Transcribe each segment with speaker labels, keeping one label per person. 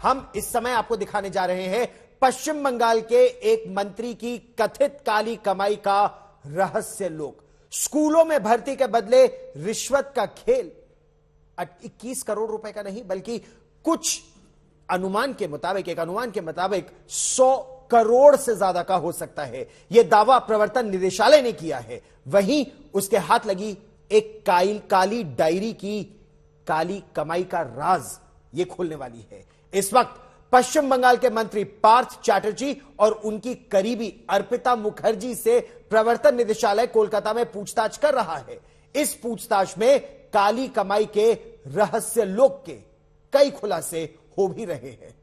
Speaker 1: हम इस समय आपको दिखाने जा रहे हैं पश्चिम बंगाल के एक मंत्री की कथित काली कमाई का रहस्य लोक। स्कूलों में भर्ती के बदले रिश्वत का खेल। 21 करोड़ रुपए का नहीं बल्कि कुछ अनुमान के मुताबिक 100 करोड़ से ज्यादा का हो सकता है। यह दावा प्रवर्तन निदेशालय ने किया है। वहीं उसके हाथ लगी एक काली डायरी की काली कमाई का राज यह खोलने वाली है। इस वक्त पश्चिम बंगाल के मंत्री पार्थ चैटर्जी और उनकी करीबी अर्पिता मुखर्जी से प्रवर्तन निदेशालय कोलकाता में पूछताछ कर रहा है। इस पूछताछ में काली कमाई के रहस्य लोक के कई खुलासे हो भी रहे हैं।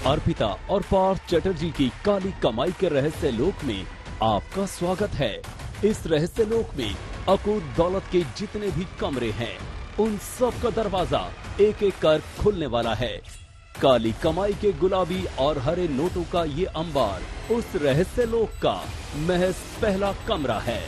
Speaker 2: अर्पिता और पार्थ चैटर्जी की काली कमाई के रहस्य लोक में आपका स्वागत है। इस रहस्य लोक में अकूत दौलत के जितने भी कमरे हैं, उन सब का दरवाजा एक एक कर खुलने वाला है। काली कमाई के गुलाबी और हरे नोटों का ये अंबार उस रहस्य लोक का महज पहला कमरा है।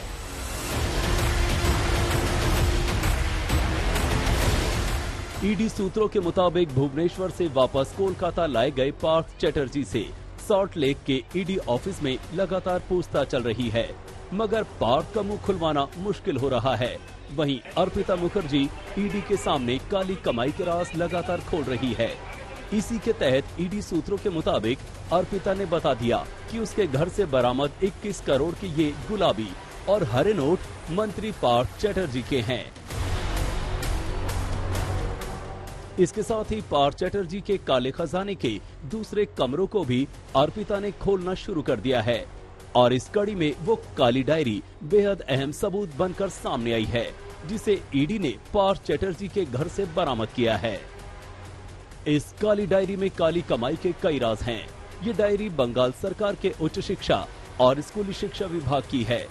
Speaker 2: ईडी सूत्रों के मुताबिक भुवनेश्वर से वापस कोलकाता लाए गए पार्थ चैटर्जी से सॉल्ट लेक के ईडी ऑफिस में लगातार पूछताछ चल रही है, मगर पार्थ का मुंह खुलवाना मुश्किल हो रहा है। वहीं अर्पिता मुखर्जी ईडी के सामने काली कमाई के राज लगातार खोल रही है। इसी के तहत ईडी सूत्रों के मुताबिक अर्पिता ने बता दिया कि उसके घर से बरामद 21 करोड़ के ये गुलाबी और हरे नोट मंत्री पार्थ चैटर्जी के हैं। इसके साथ ही पार्थ चैटर्जी के काले खजाने के दूसरे कमरों को भी अर्पिता ने खोलना शुरू कर दिया है और इस कड़ी में वो काली डायरी बेहद अहम सबूत बनकर सामने आई है, जिसे ईडी ने पार्थ चैटर्जी के घर से बरामद किया है। इस काली डायरी में काली कमाई के कई राज हैं। ये डायरी बंगाल सरकार के उच्च शिक्षा और स्कूली शिक्षा विभाग की है।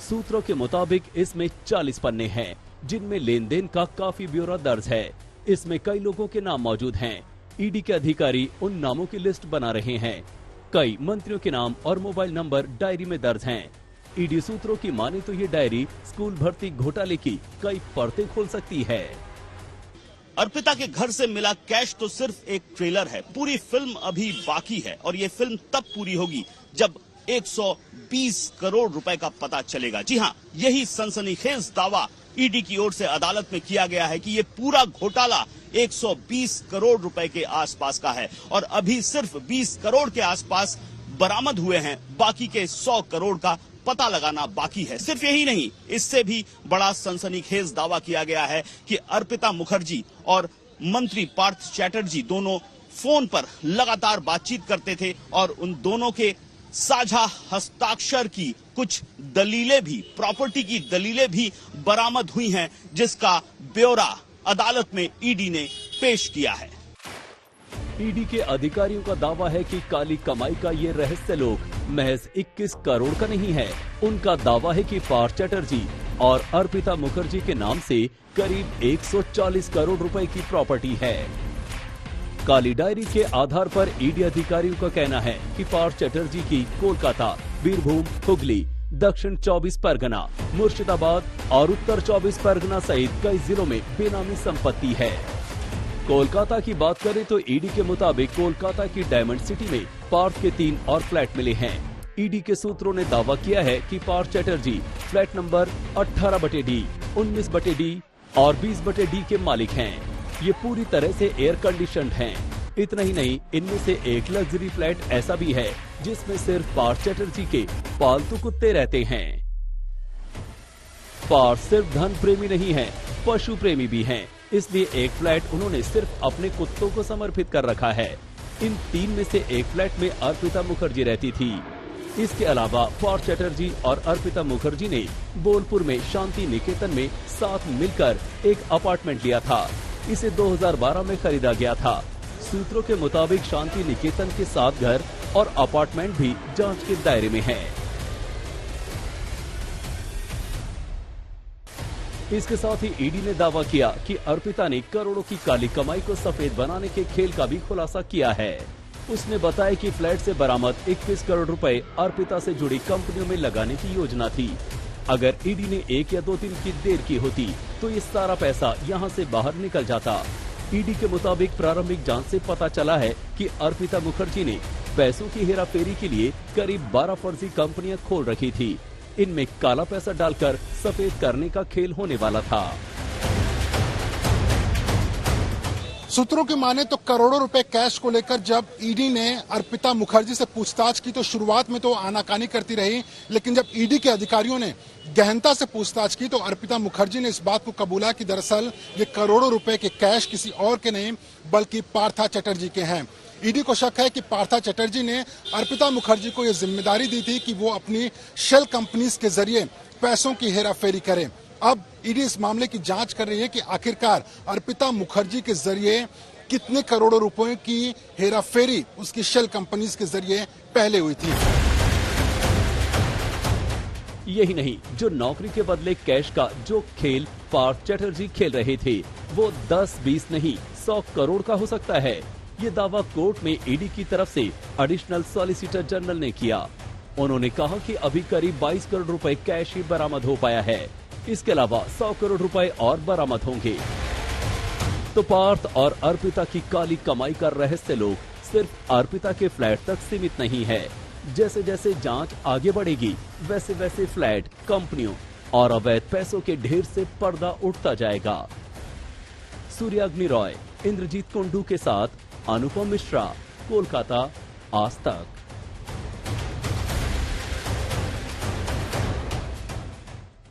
Speaker 2: सूत्रों के मुताबिक इसमें 40 पन्ने हैं, जिनमें लेन देन का काफी ब्यौरा दर्ज है। इसमें कई लोगों के नाम मौजूद हैं। ईडी के अधिकारी उन नामों की लिस्ट बना रहे हैं। कई मंत्रियों के नाम और मोबाइल नंबर डायरी में दर्ज हैं। ईडी सूत्रों की माने तो ये डायरी स्कूल भर्ती घोटाले की कई परतें खोल सकती है।
Speaker 3: अर्पिता के घर से मिला कैश तो सिर्फ एक ट्रेलर है, पूरी फिल्म अभी बाकी है और ये फिल्म तब पूरी होगी जब 120 करोड़ रुपए का पता चलेगा। जी हाँ, यही सनसनीखेज दावा ईडी की ओर से अदालत में किया गया है कि ये पूरा घोटाला 120 करोड़ रुपए के आसपास का है और अभी सिर्फ 20 करोड़ के आसपास बरामद हुए हैं। बाकी के 100 करोड़ का पता लगाना बाकी है। सिर्फ यही नहीं, इससे भी बड़ा सनसनीखेज दावा किया गया है कि अर्पिता मुखर्जी और मंत्री पार्थ चैटर्जी दोनों फोन पर लगातार बातचीत करते थे और उन दोनों के साझा हस्ताक्षर की कुछ दलीलें भी, प्रॉपर्टी की दलीलें भी बरामद हुई हैं, जिसका ब्यौरा अदालत में ईडी ने पेश किया है।
Speaker 2: ईडी के अधिकारियों का दावा है कि काली कमाई का ये रहस्य लोक महज 21 करोड़ का नहीं है। उनका दावा है कि पार्थ चैटर्जी और अर्पिता मुखर्जी के नाम से करीब 140 करोड़ रुपए की प्रॉपर्टी है। काली डायरी के आधार पर ईडी अधिकारियों का कहना है कि पार्थ चैटर्जी की कोलकाता, बीरभूम, हुगली, दक्षिण 24 परगना, मुर्शिदाबाद और उत्तर 24 परगना सहित कई जिलों में बेनामी संपत्ति है। कोलकाता की बात करें तो ईडी के मुताबिक कोलकाता की डायमंड सिटी में पार्थ के 3 और फ्लैट मिले हैं। ईडी के सूत्रों ने दावा किया है कि Partha Chatterjee flat number 18/D, 19/D और 20/D के मालिक हैं। ये पूरी तरह से एयर कंडीशनड हैं। इतना ही नहीं, इनमें से एक लग्जरी फ्लैट ऐसा भी है जिसमें सिर्फ पार्थ चैटर्जी के पालतू कुत्ते रहते हैं। पार्थ सिर्फ धन प्रेमी नहीं है, पशु प्रेमी भी हैं। इसलिए एक फ्लैट उन्होंने सिर्फ अपने कुत्तों को समर्पित कर रखा है। इन 3 में से एक फ्लैट में अर्पिता मुखर्जी रहती थी। इसके अलावा पार्थ चैटर्जी और अर्पिता मुखर्जी ने बोलपुर में शांति निकेतन में साथ मिलकर एक अपार्टमेंट लिया था। इसे 2012 में खरीदा गया था। सूत्रों के मुताबिक शांति निकेतन के 7 घर और अपार्टमेंट भी जांच के दायरे में हैं। इसके साथ ही ईडी ने दावा किया कि अर्पिता ने करोड़ों की काली कमाई को सफेद बनाने के खेल का भी खुलासा किया है। उसने बताया कि फ्लैट से बरामद 21 करोड़ रुपए अर्पिता से जुड़ी कंपनियों में लगाने की योजना थी। अगर ईडी ने 1 या 2 दिन की देर की होती तो ये सारा पैसा यहाँ से बाहर निकल जाता। ईडी के मुताबिक प्रारंभिक जांच से पता चला है कि अर्पिता मुखर्जी ने पैसों की हेराफेरी के लिए करीब 12 फर्जी कंपनियां खोल रखी थी। इनमें काला पैसा डालकर सफेद करने का खेल होने वाला था।
Speaker 4: सूत्रों की माने तो करोड़ों रुपए कैश को लेकर जब ईडी ने अर्पिता मुखर्जी से पूछताछ की तो शुरुआत में तो आनाकानी करती रही, लेकिन जब ईडी के अधिकारियों ने गहनता से पूछताछ की तो अर्पिता मुखर्जी ने इस बात को कबूला कि दरअसल ये करोड़ों रुपए के कैश किसी और के नहीं बल्कि पार्था चटर्जी के हैं। ईडी को शक है कि पार्था चटर्जी ने अर्पिता मुखर्जी को यह जिम्मेदारी दी थी कि वो अपनी शेल कंपनीज के जरिए पैसों की हेराफेरी करे। अब ईडी इस मामले की जांच कर रही है कि आखिरकार अर्पिता मुखर्जी के जरिए कितने करोड़ों रुपए की हेराफेरी उसकी शेल कंपनीज के जरिए पहले हुई थी।
Speaker 2: यही नहीं, जो नौकरी के बदले कैश का जो खेल पार्थ चटर्जी खेल रहे थे वो 10-20 नहीं 100 करोड़ का हो सकता है। ये दावा कोर्ट में ईडी की तरफ से एडिशनल सॉलिसिटर जनरल ने किया। उन्होंने कहा कि अभी करीब 22 करोड़ रुपए कैश ही बरामद हो पाया है। इसके अलावा 100 करोड़ रुपए और बरामद होंगे। तो पार्थ और अर्पिता की काली कमाई का रहस्य लोग सिर्फ अर्पिता के फ्लैट तक सीमित नहीं है। जैसे जैसे जांच आगे बढ़ेगी वैसे वैसे फ्लैट, कंपनियों और अवैध पैसों के ढेर से पर्दा उठता जाएगा। सूर्याग्नि रॉय, इंद्रजीत कुंडू के साथ अनुपम मिश्रा, कोलकाता, आज तक।